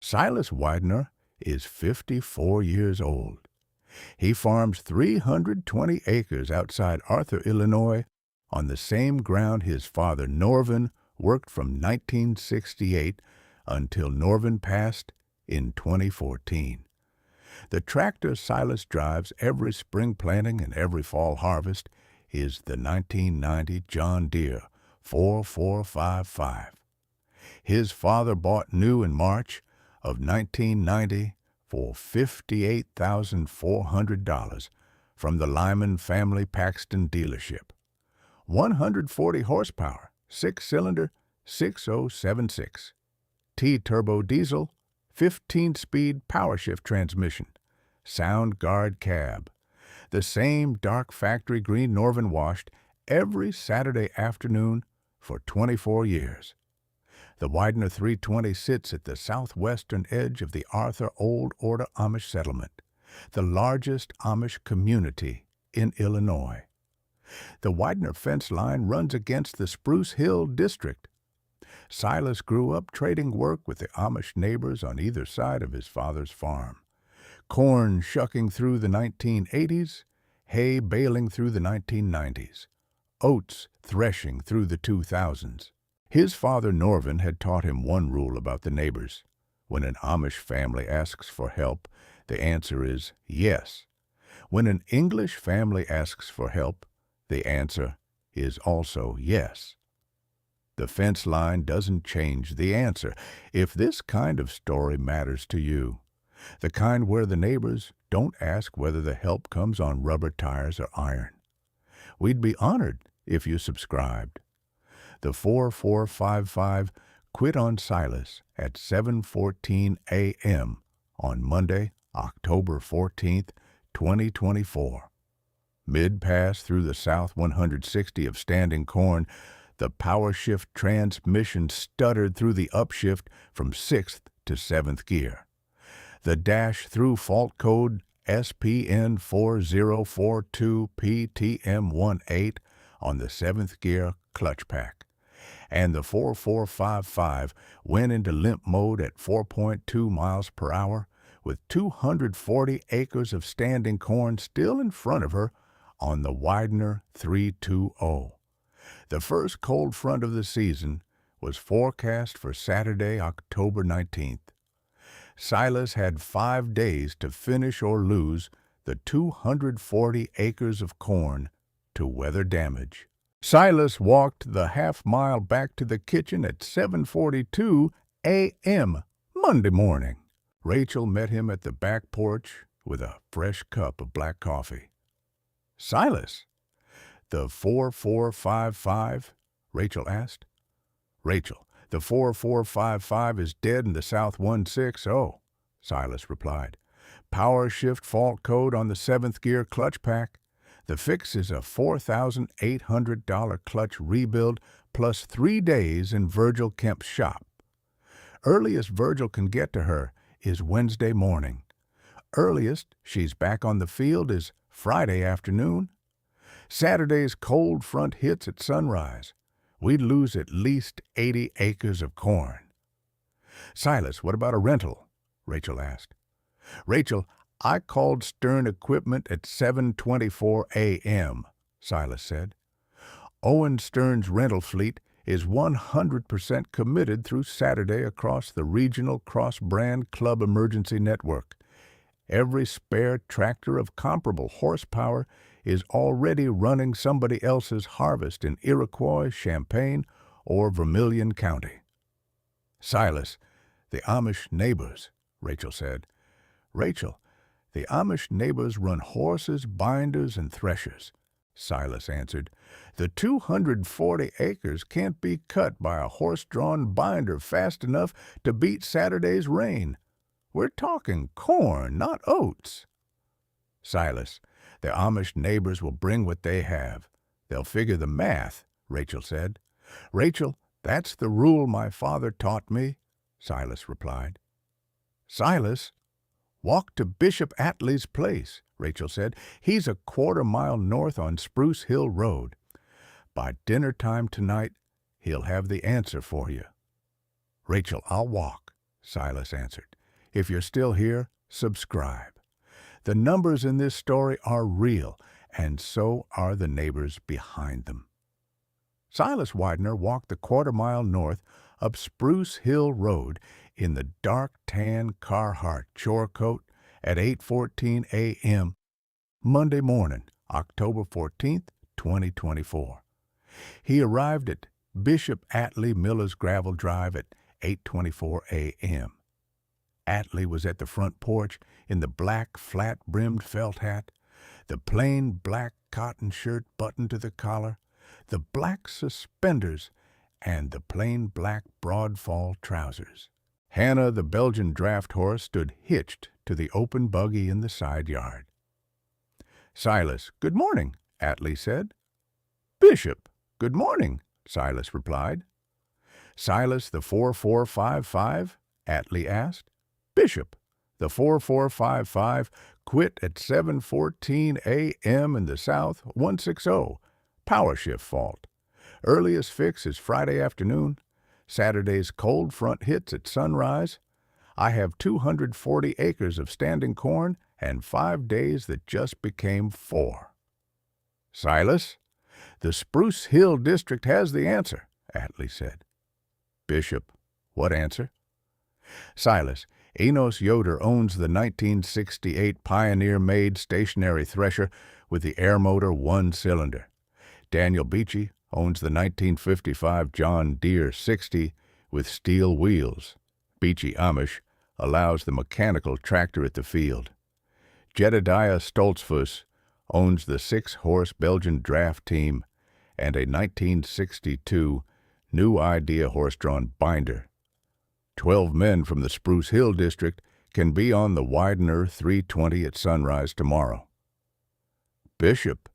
Silas Widener is 54 years old. He farms 320 acres outside Arthur, Illinois, on the same ground his father Norvin worked from 1968 until Norvin passed in 2014. The tractor Silas drives every spring planting and every fall harvest is the 1990 John Deere 4455. His father bought new in March of 1990 for $58,400 from the Lyman family Paxton dealership. 140 horsepower, 6-cylinder, 6076. T-turbo diesel, 15-speed PowerShift transmission, sound Gard cab. The same dark factory green Norvin washed every Saturday afternoon for 24 years. The Widener 320 sits at the southwestern edge of the Arthur Old Order Amish settlement, the largest Amish community in Illinois. The Widener fence line runs against the Spruce Hill district. Silas grew up trading work with the Amish neighbors on either side of his father's farm. Corn shucking through the 1980s, hay baling through the 1990s, oats threshing through the 2000s. His father Norvin had taught him one rule about the neighbors. When an Amish family asks for help, the answer is yes. When an English family asks for help, the answer is also yes. The fence line doesn't change the answer. If this kind of story matters to you, the kind where the neighbors don't ask whether the help comes on rubber tires or iron, we'd be honored if you subscribed. The 4455 quit on Silas at 7:14 a.m. on Monday, October 14th, 2024. Mid-pass through the south 160 of standing corn, the PowerShift transmission stuttered through the upshift from 6th to 7th gear. The dash through fault code SPN 4042PTM18 on the 7th gear clutch pack, and the 4455 went into limp mode at 4.2 miles per hour with 240 acres of standing corn still in front of her on the Widener 320. The first cold front of the season was forecast for Saturday, October 19th. Silas had 5 days to finish or lose the 240 acres of corn to weather damage. Silas walked the half-mile back to the kitchen at 7:42 a.m. Monday morning. Rachel met him at the back porch with a fresh cup of black coffee. "Silas, the 4455?" Rachel asked. "Rachel, the 4455 is dead in the south 160, Silas replied. "PowerShift fault code on the 7th gear clutch pack. The fix is a $4,800 clutch rebuild plus 3 days in Virgil Kemp's shop. Earliest Virgil can get to her is Wednesday morning. Earliest she's back on the field is Friday afternoon. Saturday's cold front hits at sunrise. We'd lose at least 80 acres of corn." "Silas, what about a rental?" Rachel asked. "Rachel, I called Stern Equipment at 7:24 a.m., Silas said. "Owen Stern's rental fleet is 100% committed through Saturday across the regional cross-brand club emergency network. Every spare tractor of comparable horsepower is already running somebody else's harvest in Iroquois, Champaign, or Vermilion County." "Silas, the Amish neighbors," Rachel said. "Rachel, the Amish neighbors run horses, binders, and threshers," Silas answered. "The 240 acres can't be cut by a horse-drawn binder fast enough to beat Saturday's rain. We're talking corn, not oats." "Silas, the Amish neighbors will bring what they have. They'll figure the math," Rachel said. "Rachel, that's the rule my father taught me," Silas replied. "Silas, walk to Bishop Attley's place," Rachel said. "He's a quarter-mile north on Spruce Hill Road. By dinner time tonight, he'll have the answer for you." "Rachel, I'll walk," Silas answered. If you're still here, subscribe. The numbers in this story are real, and so are the neighbors behind them. Silas Widener walked the quarter-mile north up Spruce Hill Road in the dark tan Carhartt chore coat at 8:14 a.m. Monday morning, October 14th, 2024. He arrived at Bishop Atlee Miller's gravel drive at 8:24 a.m. Atlee was at the front porch in the black, flat-brimmed felt hat, the plain black cotton shirt buttoned to the collar, the black suspenders, and the plain black broad-fall trousers. Hannah, the Belgian draft horse, stood hitched to the open buggy in the side yard. "Silas, good morning," Atlee said. "Bishop, good morning," Silas replied. "Silas, the 4455?" Atlee asked. "Bishop, the 4455 quit at 7:14 a.m. in the South 160, PowerShift fault. Earliest fix is Friday afternoon. Saturday's cold front hits at sunrise. I have 240 acres of standing corn and 5 days that just became 4. "Silas, the Spruce Hill District has the answer," Atlee said. "Bishop, what answer?" "Silas, Enos Yoder owns the 1968 Pioneer-made stationary thresher with the air motor 1-cylinder. Daniel Beachy owns the 1955 John Deere 60 with steel wheels. Beachy Amish allows the mechanical tractor at the field. Jedediah Stoltzfus owns the 6-horse Belgian draft team and a 1962 New Idea horse-drawn binder. 12 men from the Spruce Hill District can be on the Widener 320 at sunrise tomorrow." "Bishop,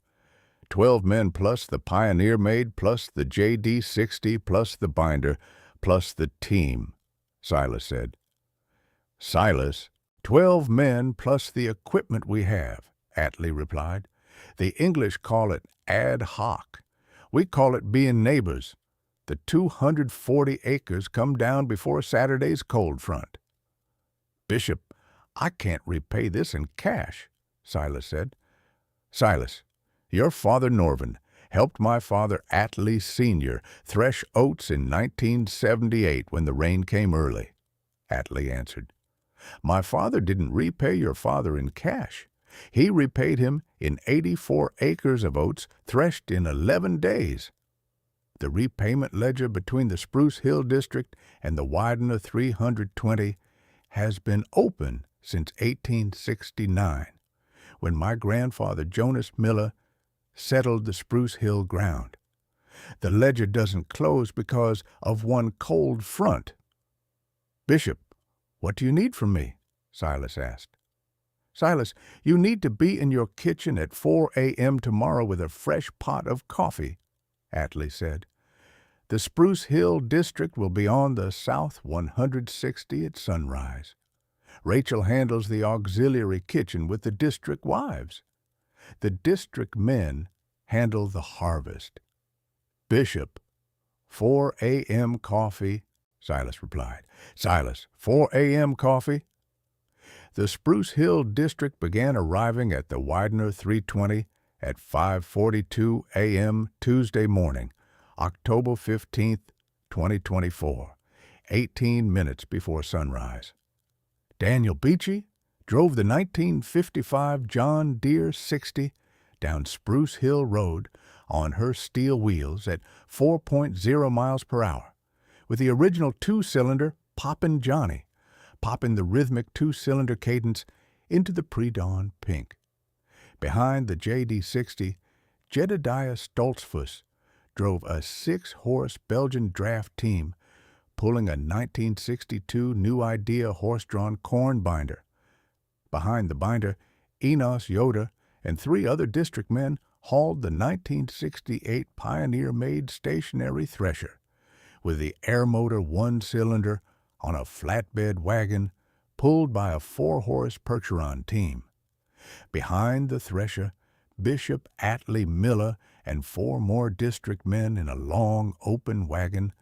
12 men plus the Pioneer-made, plus the JD 60, plus the binder, plus the team," Silas said. "Silas, 12 men plus the equipment we have," Atlee replied. "The English call it ad hoc. We call it being neighbors. The 240 acres come down before Saturday's cold front." "Bishop, I can't repay this in cash," Silas said. "Silas, your father Norvin helped my father Atlee Sr. thresh oats in 1978 when the rain came early," Atlee answered. "My father didn't repay your father in cash. He repaid him in 84 acres of oats threshed in 11 days. The repayment ledger between the Spruce Hill District and the Widener 320 has been open since 1869, when my grandfather Jonas Miller settled the Spruce Hill ground. The ledger doesn't close because of one cold front." "Bishop, what do you need from me?" Silas asked. "Silas, you need to be in your kitchen at 4 a.m. tomorrow with a fresh pot of coffee," Atlee said. "The Spruce Hill District will be on the South 160 at sunrise. Rachel handles the auxiliary kitchen with the district wives. The district men handle the harvest." "Bishop, 4 a.m. coffee," Silas replied. "Silas, 4 a.m. coffee?" The Spruce Hill District began arriving at the Widener 320 at 5:42 a.m. Tuesday morning, October 15th, 2024, 18 minutes before sunrise. Daniel Beachy drove the 1955 John Deere 60 down Spruce Hill Road on her steel wheels at 4.0 miles per hour, with the original 2-cylinder Poppin' Johnny, popping the rhythmic 2-cylinder cadence into the pre-dawn pink. Behind the JD 60, Jedediah Stoltzfus drove a 6-horse Belgian draft team, pulling a 1962 New Idea horse-drawn corn binder. Behind the binder, Enos Yoder and 3 other district men hauled the 1968 Pioneer-made stationary thresher, with the air motor 1-cylinder on a flatbed wagon pulled by a 4-horse Percheron team. Behind the thresher, Bishop Atlee Miller and 4 more district men in a long, open wagon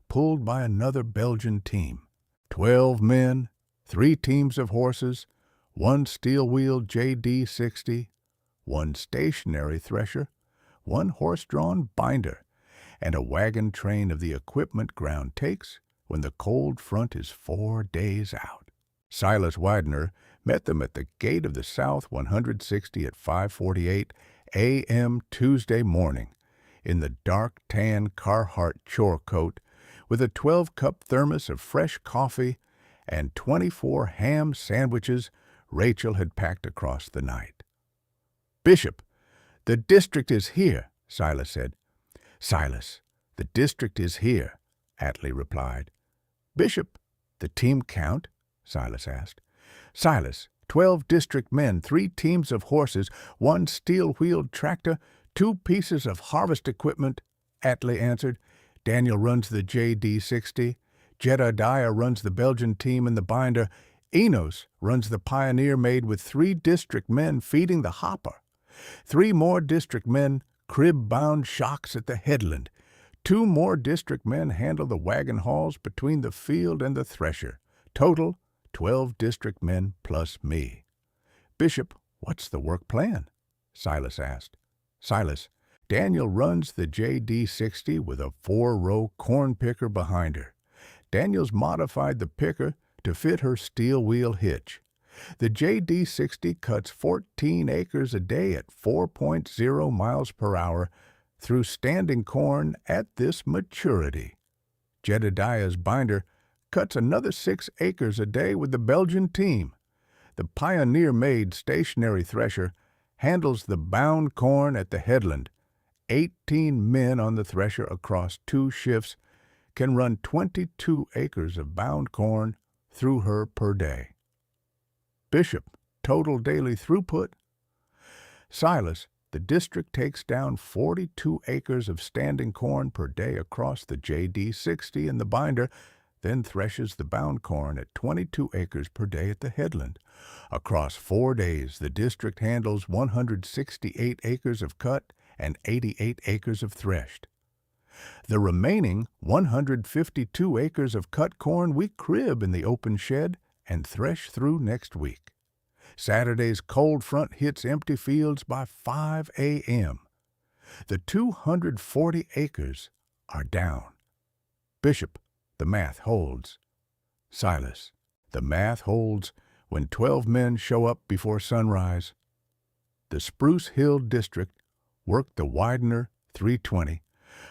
pulled by another Belgian team. 12 men, 3 teams of horses, 1 steel-wheeled JD60, 1 stationary thresher, 1 horse-drawn binder, and a wagon train of the equipment ground takes when the cold front is 4 days out. Silas Widener met them at the gate of the South 160 at 5:48 a.m. Tuesday morning in the dark tan Carhartt chore coat with a 12-cup thermos of fresh coffee and 24 ham sandwiches Rachel had packed across the night. "Bishop, the district is here," Silas said. "Silas, the district is here," Atlee replied. "Bishop, the team count?" Silas asked. "Silas, 12 district men, 3 teams of horses, 1 steel-wheeled tractor, 2 pieces of harvest equipment," Atlee answered. "Daniel runs the JD60. Jedediah runs the Belgian team in the binder. Enos runs the Pioneer made with 3 district men feeding the hopper. 3 more district men crib-bound shocks at the headland. 2 more district men handle the wagon hauls between the field and the thresher. Total, 12 district men plus me." "Bishop, what's the work plan?" Silas asked. "Silas, Daniel runs the JD60 with a 4-row corn picker behind her. Daniel's modified the picker to fit her steel wheel hitch. The JD60 cuts 14 acres a day at 4.0 miles per hour through standing corn at this maturity. Jedediah's binder cuts another 6 acres a day with the Belgian team. The Pioneer-made stationary thresher handles the bound corn at the headland. 18 men on the thresher across 2 shifts can run 22 acres of bound corn through her per day." "Bishop, total daily throughput?" "Silas, the district takes down 42 acres of standing corn per day across the JD60 in the binder, then threshes the bound corn at 22 acres per day at the headland. Across 4 days, the district handles 168 acres of cut and 88 acres of threshed. The remaining 152 acres of cut corn we crib in the open shed and thresh through next week. Saturday's cold front hits empty fields by 5 a.m. The 240 acres are down. Bishop, the math holds." "Silas, the math holds when 12 men show up before sunrise." The Spruce Hill District worked the Widener 320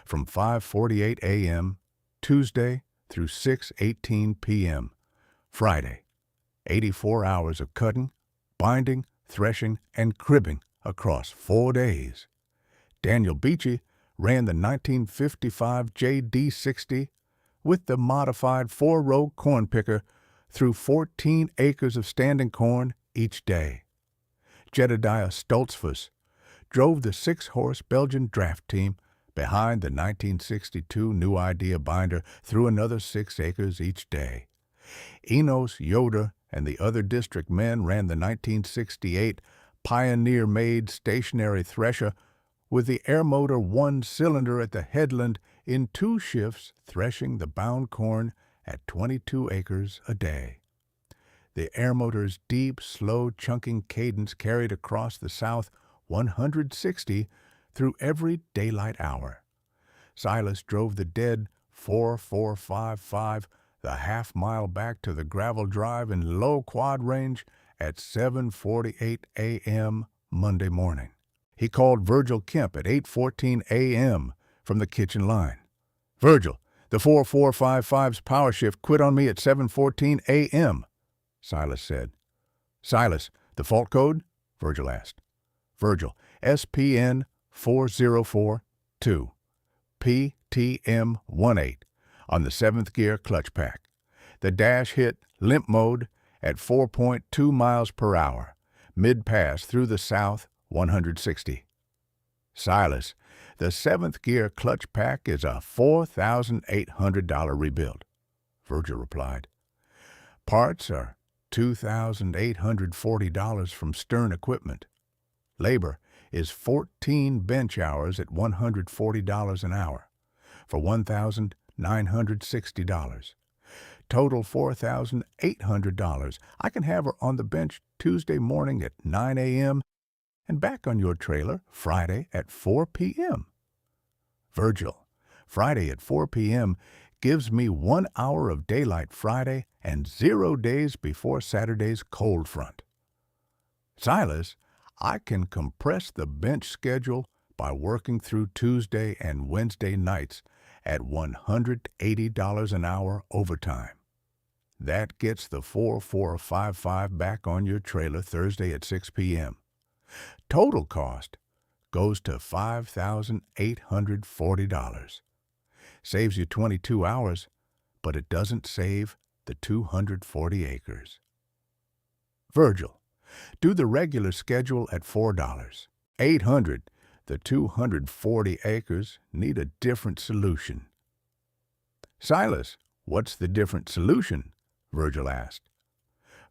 from 5:48 a.m. Tuesday through 6:18 p.m. Friday. 84 hours of cutting, binding, threshing, and cribbing across 4 days. Daniel Beachy ran the 1955 JD60 with the modified 4-row corn picker through 14 acres of standing corn each day. Jedediah Stoltzfus drove the 6-horse Belgian draft team behind the 1962 New Idea binder through another 6 acres each day. Enos Yoder and the other district men ran the 1968 Pioneer-made stationary thresher with the air motor 1-cylinder at the headland in 2 shifts, threshing the bound corn at 22 acres a day. The air motor's deep, slow, chunking cadence carried across the South 160 through every daylight hour. Silas drove the dead 4455 the half-mile back to the gravel drive in low quad range at 7:48 a.m. Monday morning. He called Virgil Kemp at 8:14 a.m. from the kitchen line. "Virgil, the 4455's PowerShift quit on me at 7:14 a.m., Silas said. "Silas, the fault code?" Virgil asked. "Virgil, SPN 4042, PTM18 on the 7th gear clutch pack. The dash hit limp mode at 4.2 miles per hour, mid-pass through the South 160. "Silas, the 7th gear clutch pack is a $4,800 rebuild," Virgil replied. "Parts are $2,840 from Stern Equipment. Labor is 14 bench hours at $140 an hour for $1,960. Total $4,800. I can have her on the bench Tuesday morning at 9 a.m. and back on your trailer Friday at 4 p.m. Virgil, Friday at 4 p.m. gives me 1 hour of daylight Friday and 0 days before Saturday's cold front. Silas, I can compress the bench schedule by working through Tuesday and Wednesday nights at $180 an hour overtime. That gets the 4455 back on your trailer Thursday at 6 p.m. Total cost goes to $5,840. Saves you 22 hours, but it doesn't save the 240 acres. Virgil, do the regular schedule at $4. $800. The 240 acres need a different solution. Silas, what's the different solution? Virgil asked.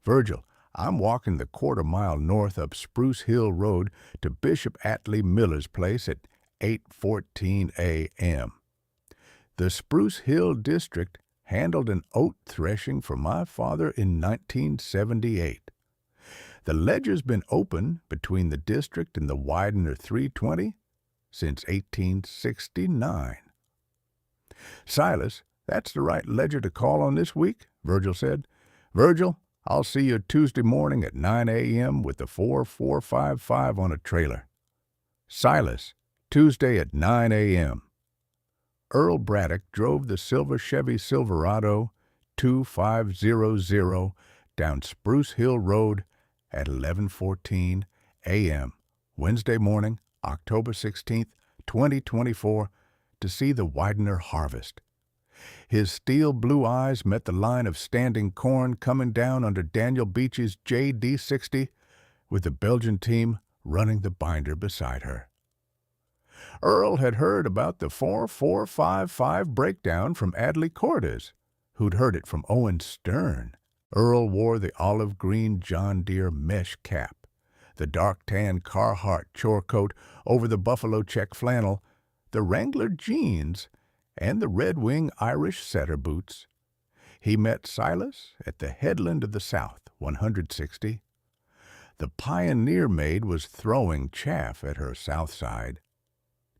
Virgil, I'm walking the quarter-mile north up Spruce Hill Road to Bishop Atlee Miller's place at 8:14 a.m. The Spruce Hill District handled an oat threshing for my father in 1978. The ledger's been open between the district and the Widener 320 since 1869. Silas, that's the right ledger to call on this week, Virgil said. Virgil, I'll see you Tuesday morning at 9 a.m. with the 4455 on a trailer. Silas, Tuesday at 9 a.m. Earl Braddock drove the silver Chevy Silverado 2500 down Spruce Hill Road at 11:14 a.m. Wednesday morning, October 16th, 2024, to see the Widener harvest. His steel blue eyes met the line of standing corn coming down under Daniel Beach's JD60, with the Belgian team running the binder beside her. Earl had heard about the 4455 breakdown from Adley Cordes, who'd heard it from Owen Stern. Earl wore the olive-green John Deere mesh cap, the dark-tan Carhartt chore coat over the buffalo check flannel, the Wrangler jeans, and the Red Wing Irish setter boots. He met Silas at the headland of the South, 160. The Pioneer maid was throwing chaff at her south side.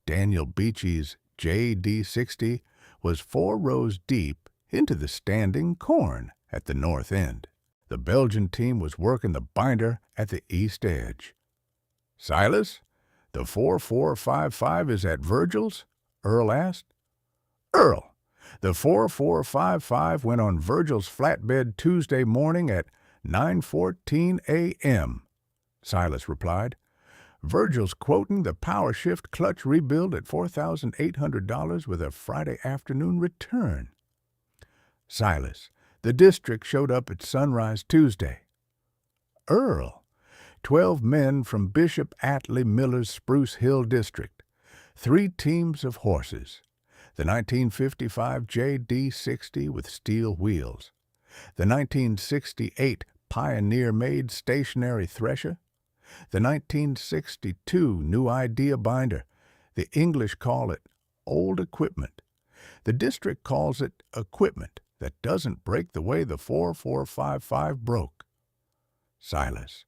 Daniel Beachy's JD60 was 4 rows deep into the standing corn at the north end. The Belgian team was working the binder at the east edge. Silas, the 4455 is at Virgil's? Earl asked. Earl, the 4455 went on Virgil's flatbed Tuesday morning at 9:14 a.m., Silas replied. Virgil's quoting the PowerShift clutch rebuild at $4,800 with a Friday afternoon return. Silas, the district showed up at sunrise Tuesday. Earl, 12 men from Bishop Atlee Miller's Spruce Hill District, 3 teams of horses, the 1955 JD60 with steel wheels, the 1968 Pioneer-made stationary thresher, the 1962 New Idea binder. The English call it old equipment. The district calls it equipment that doesn't break the way the 4455 broke. Silas,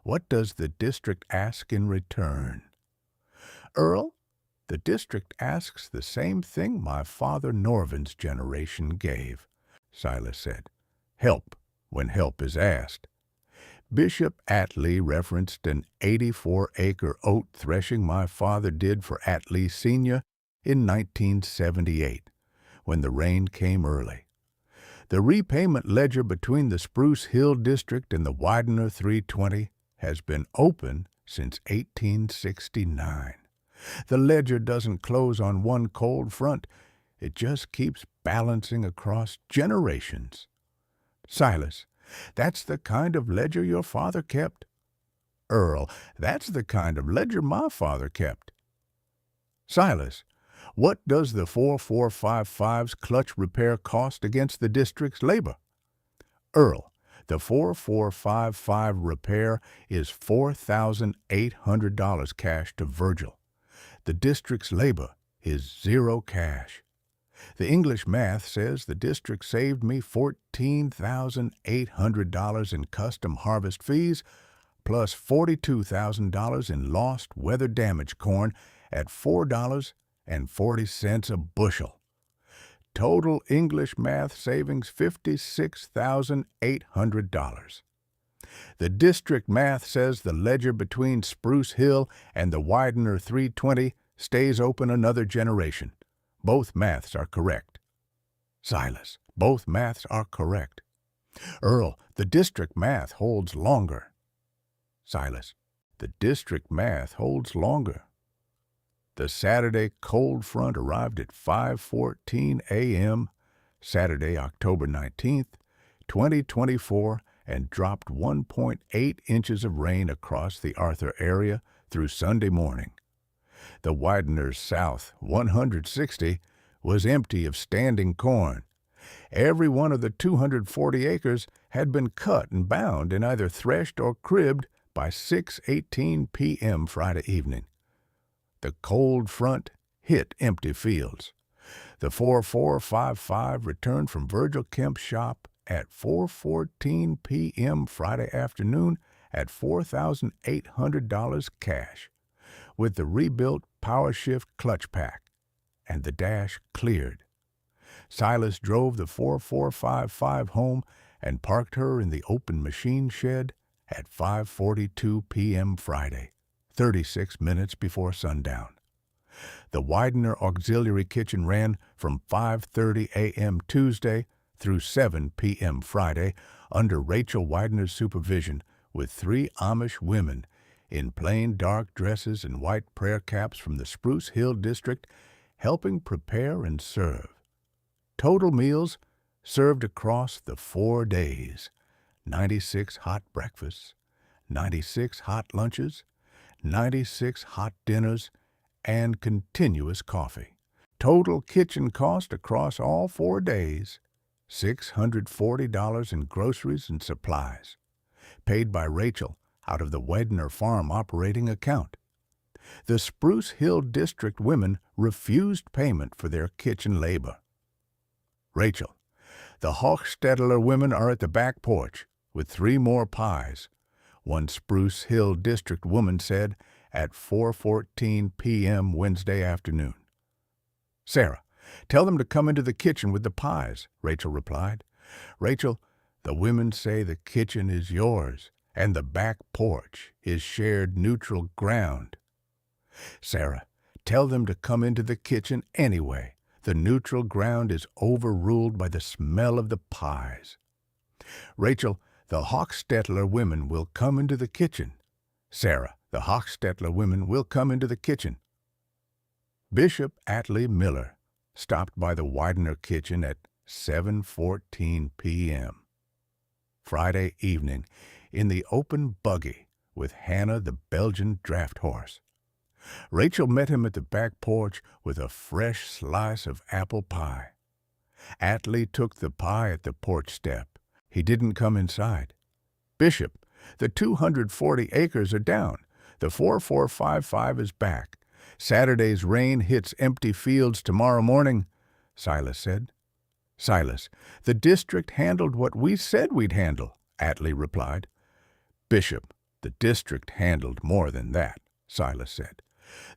what does the district ask in return? Earl, the district asks the same thing my father Norvin's generation gave, Silas said. Help when help is asked. Bishop Atlee referenced an 84-acre oat threshing my father did for Atlee Sr. in 1978, when the rain came early. The repayment ledger between the Spruce Hill District and the Widener 320 has been open since 1869. The ledger doesn't close on one cold front. It just keeps balancing across generations. Silas, that's the kind of ledger your father kept. Earl, that's the kind of ledger my father kept. Silas, what does the 4455's clutch repair cost against the district's labor? Earl, the 4455 repair is $4,800 cash to Virgil. The district's labor is 0 cash. The English math says the district saved me $14,800 in custom harvest fees, plus $42,000 in lost weather damage corn at $4.40 a bushel. Total English math savings $56,800. The district math says the ledger between Spruce Hill and the Widener 320 stays open another generation. Both maths are correct. Silas, both maths are correct. Earl, the district math holds longer. Silas, the district math holds longer. The Saturday cold front arrived at 5:14 a.m., Saturday, October 19th, 2024, and dropped 1.8 inches of rain across the Arthur area through Sunday morning. The Widener's South 160 was empty of standing corn. Every one of the 240 acres had been cut and bound and either threshed or cribbed by 6:18 p.m. Friday evening. The cold front hit empty fields. The 4455 returned from Virgil Kemp's shop at 4:14 p.m. Friday afternoon at $4,800 cash, with the rebuilt PowerShift clutch pack, and the dash cleared. Silas drove the 4455 home and parked her in the open machine shed at 5:42 p.m. Friday, 36 minutes before sundown. The Widener auxiliary kitchen ran from 5:30 a.m. Tuesday through 7 p.m. Friday under Rachel Widener's supervision, with 3 Amish women in plain dark dresses and white prayer caps from the Spruce Hill district helping prepare and serve. Total meals served across the 4 days: 96 hot breakfasts, 96 hot lunches, 96 hot dinners, and continuous coffee. Total kitchen cost across all 4 days, $640 in groceries and supplies, paid by Rachel out of the Widener farm operating account. The Spruce Hill District women refused payment for their kitchen labor. Rachel, the Hochstetler women are at the back porch with 3 more pies, one Spruce Hill District woman said at 4:14 p.m. Wednesday afternoon. Sarah, tell them to come into the kitchen with the pies, Rachel replied. Rachel, the women say the kitchen is yours and the back porch is shared neutral ground. Sarah, tell them to come into the kitchen anyway. The neutral ground is overruled by the smell of the pies. Rachel, the Hochstetler women will come into the kitchen. Sarah, the Hochstetler women will come into the kitchen. Bishop Atlee Miller stopped by the Widener kitchen at 7:14 p.m. Friday evening in the open buggy with Hannah the Belgian draft horse. Rachel met him at the back porch with a fresh slice of apple pie. Atlee took the pie at the porch step. He didn't come inside. Bishop, the 240 acres are down. The 4455 is back. Saturday's rain hits empty fields tomorrow morning, Silas said. Silas, the district handled what we said we'd handle, Atlee replied. Bishop, the district handled more than that, Silas said.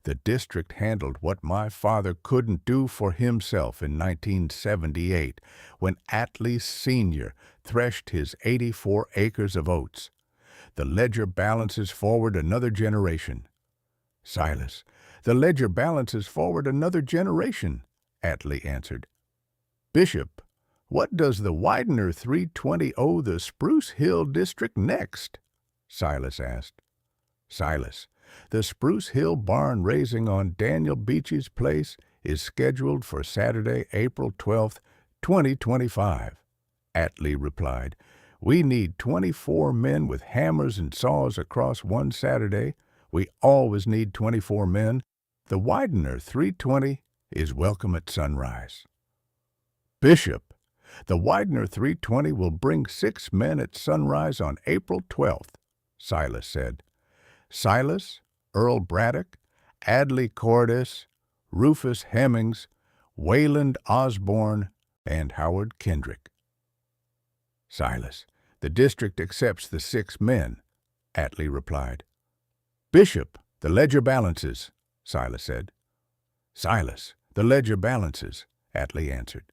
The district handled what my father couldn't do for himself in 1978 when Atlee Sr. threshed his 84 acres of oats. The ledger balances forward another generation. Silas, the ledger balances forward another generation, Atlee answered. Bishop, what does the Widener 320 owe the Spruce Hill district next? Silas asked. Silas, the Spruce Hill barn raising on Daniel Beachy's place is scheduled for Saturday, April 12th, 2025, Atlee replied. We need 24 men with hammers and saws across one Saturday. We always need 24 men. The Widener 320 is welcome at sunrise. Bishop, the Widener 320 will bring 6 men at sunrise on April 12th, Silas said. Silas, Earl Braddock, Adley Cordes, Rufus Hemmings, Wayland Osborne, and Howard Kendrick. Silas, the district accepts the 6 men, Atlee replied. Bishop, the ledger balances, Silas said. Silas, the ledger balances, Atlee answered.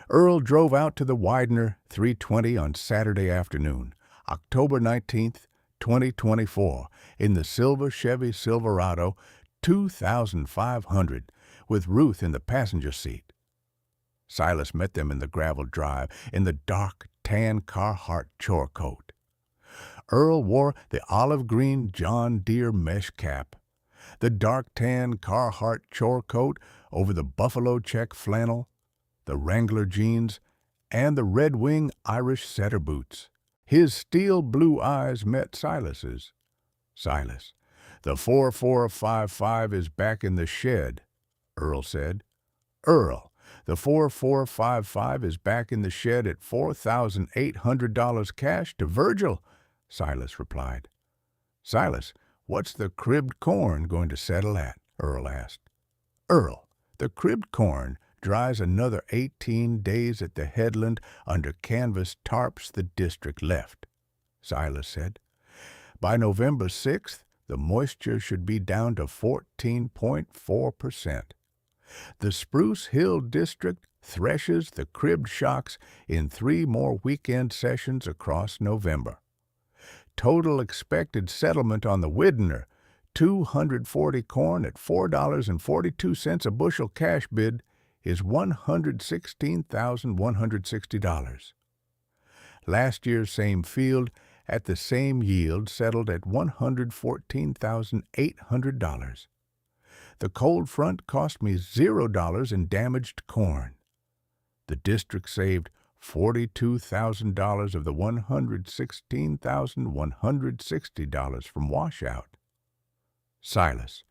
Earl drove out to the Widener 320 on Saturday afternoon, October 19th, 2024, in the silver Chevy Silverado 2500 with Ruth in the passenger seat. Silas met them in the gravel drive in the dark tan Carhartt chore coat. Earl wore the olive green John Deere mesh cap, the dark tan Carhartt chore coat over the buffalo check flannel, the Wrangler jeans, and the Red Wing Irish setter boots. His steel blue eyes met Silas's. Silas, the 4455 is back in the shed, Earl said. Earl, the 4455 is back in the shed at $4,800 cash to Virgil, Silas replied. Silas, what's the cribbed corn going to settle at? Earl asked. Earl, the cribbed corn dries another 18 days at the headland under canvas tarps the district left, Silas said. By November 6th, the moisture should be down to 14.4%. The Spruce Hill District threshes the cribbed shocks in 3 more weekend sessions across November. Total expected settlement on the Widener, 240 corn at $4.42 a bushel cash bid, is $116,160. Last year's same field at the same yield settled at $114,800. The cold front cost me $0 in damaged corn. The district saved $42,000 of the $116,160 from washout. Silas,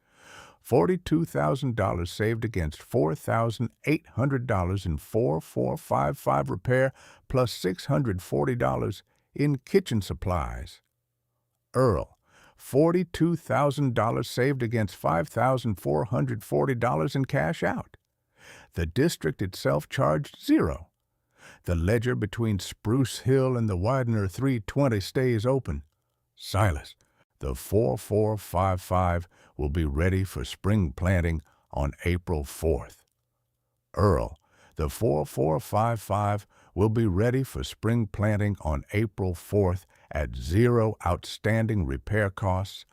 $42,000 saved against $4,800 in 4455 repair plus $640 in kitchen supplies. Earl, $42,000 saved against $5,440 in cash out. The district itself charged $0. The ledger between Spruce Hill and the Widener 320 stays open. Silas, the 4455 will be ready for spring planting on April 4th. Earl, the 4455 will be ready for spring planting on April 4th at $0 outstanding repair costs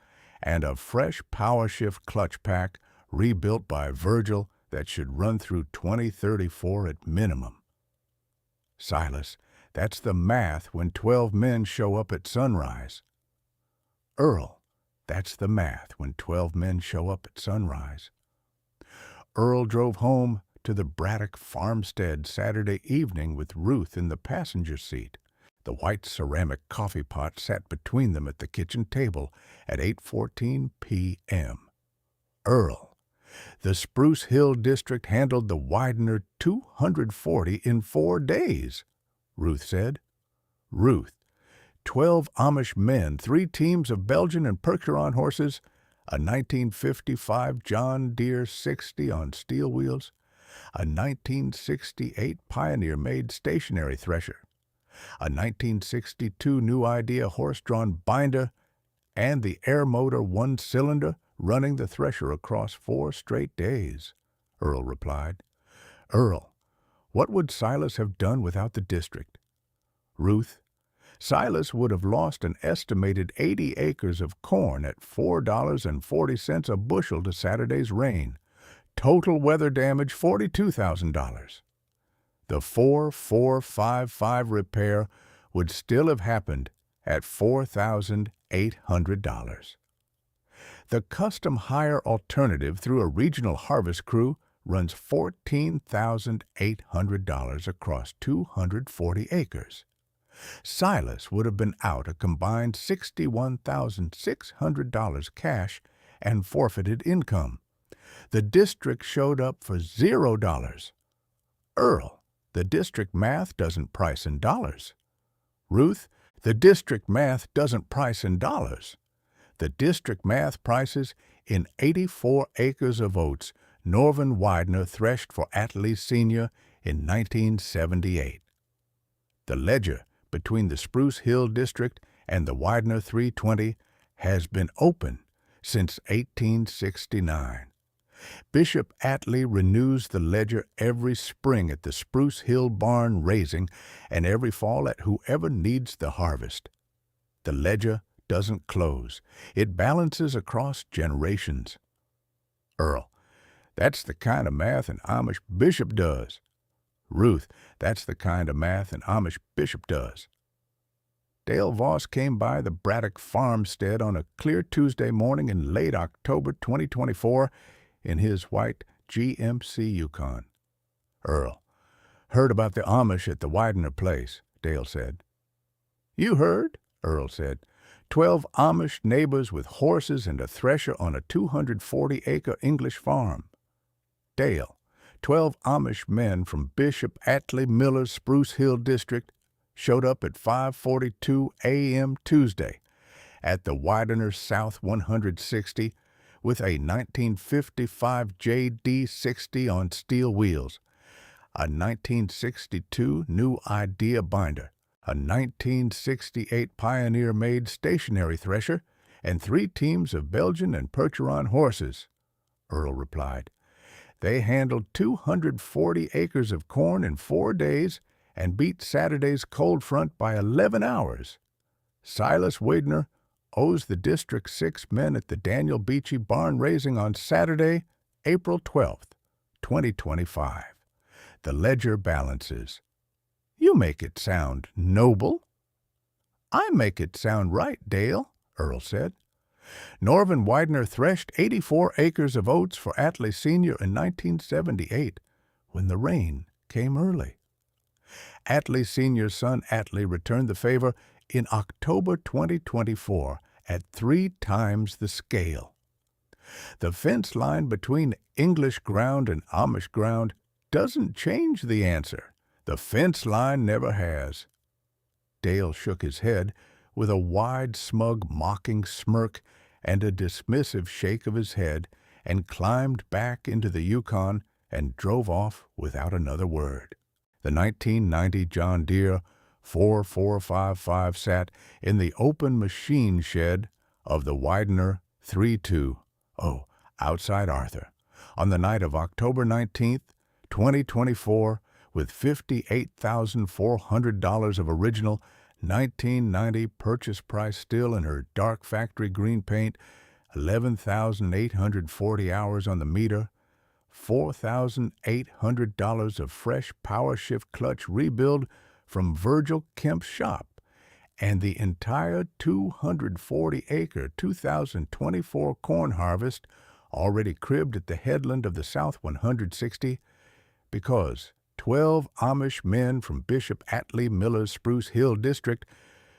and a fresh PowerShift clutch pack rebuilt by Virgil that should run through 2034 at minimum. Silas, that's the math when 12 men show up at sunrise. Earl, that's the math when 12 men show up at sunrise. Earl drove home to the Braddock farmstead Saturday evening with Ruth in the passenger seat. The white ceramic coffee pot sat between them at the kitchen table at 8:14 p.m. Earl, the Spruce Hill District handled the Widener 240 in 4 days, Ruth said. Ruth, 12 Amish men, 3 teams of Belgian and Percheron horses, a 1955 John Deere 60 on steel wheels, a 1968 Pioneer-made stationary thresher, a 1962 New Idea horse-drawn binder, and the air motor 1-cylinder running the thresher across 4 straight days, Earl replied. Earl, what would Silas have done without the district? Ruth, Silas would have lost an estimated 80 acres of corn at $4.40 a bushel to Saturday's rain. Total weather damage $42,000. The 4455 repair would still have happened at $4,800. The custom hire alternative through a regional harvest crew runs $14,800 across 240 acres. Silas would have been out a combined $61,600 cash and forfeited income. The district showed up for $0. Earl, the district math doesn't price in dollars. Ruth, the district math doesn't price in dollars. The district math prices in 84 acres of oats, Norvin Widener threshed for Atlee Sr. in 1978. The ledger between the Spruce Hill District and the Widener 320 has been open since 1869. Bishop Atlee renews the ledger every spring at the Spruce Hill Barn raising and every fall at whoever needs the harvest. The ledger doesn't close. It balances across generations. Earl: that's the kind of math an Amish bishop does. Ruth: that's the kind of math an Amish bishop does. Dale Voss came by the Braddock farmstead on a clear Tuesday morning in late October 2024 in his white GMC Yukon. Earl: heard about the Amish at the Widener place, Dale said. You heard? Earl said. 12 Amish neighbors with horses and a thresher on a 240-acre English farm. Dale: 12 Amish men from Bishop Atlee Miller's Spruce Hill District showed up at 5:42 a.m. Tuesday at the Widener South 160 with a 1955 JD60 on steel wheels, a 1962 New Idea binder, a 1968 Pioneer-made stationary thresher, and 3 teams of Belgian and Percheron horses. Earl replied. They handled 240 acres of corn in 4 days and beat Saturday's cold front by 11 hours. Silas Widener owes the District 6 men at the Daniel Beachy barn raising on Saturday, April 12th, 2025. The ledger balances. You make it sound noble. I make it sound right, Dale, Earl said. Norvin Widener threshed 84 acres of oats for Atlee Sr. in 1978, when the rain came early. Atlee Sr.'s son Atlee returned the favor in October 2024 at 3 times the scale. The fence line between English ground and Amish ground doesn't change the answer. The fence line never has. Dale shook his head with a wide, smug, mocking smirk and a dismissive shake of his head and climbed back into the Yukon and drove off without another word. The 1990 John Deere 4455 sat in the open machine shed of the Widener 320 outside Arthur on the night of October 19th, 2024, with $58,400 of original 1990 purchase price still in her dark factory green paint, 11,840 hours on the meter, $4,800 of fresh PowerShift clutch rebuild from Virgil Kemp's shop, and the entire 240-acre 2024 corn harvest already cribbed at the headland of the South 160, because 12 Amish men from Bishop Atlee Miller's Spruce Hill District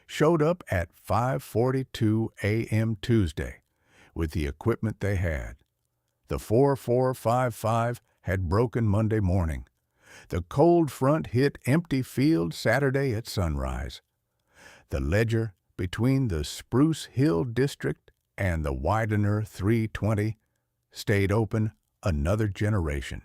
showed up at 5:42 a.m. Tuesday with the equipment they had. The 4455 had broken Monday morning. The cold front hit empty fields Saturday at sunrise. The ledger between the Spruce Hill District and the Widener 320 stayed open another generation.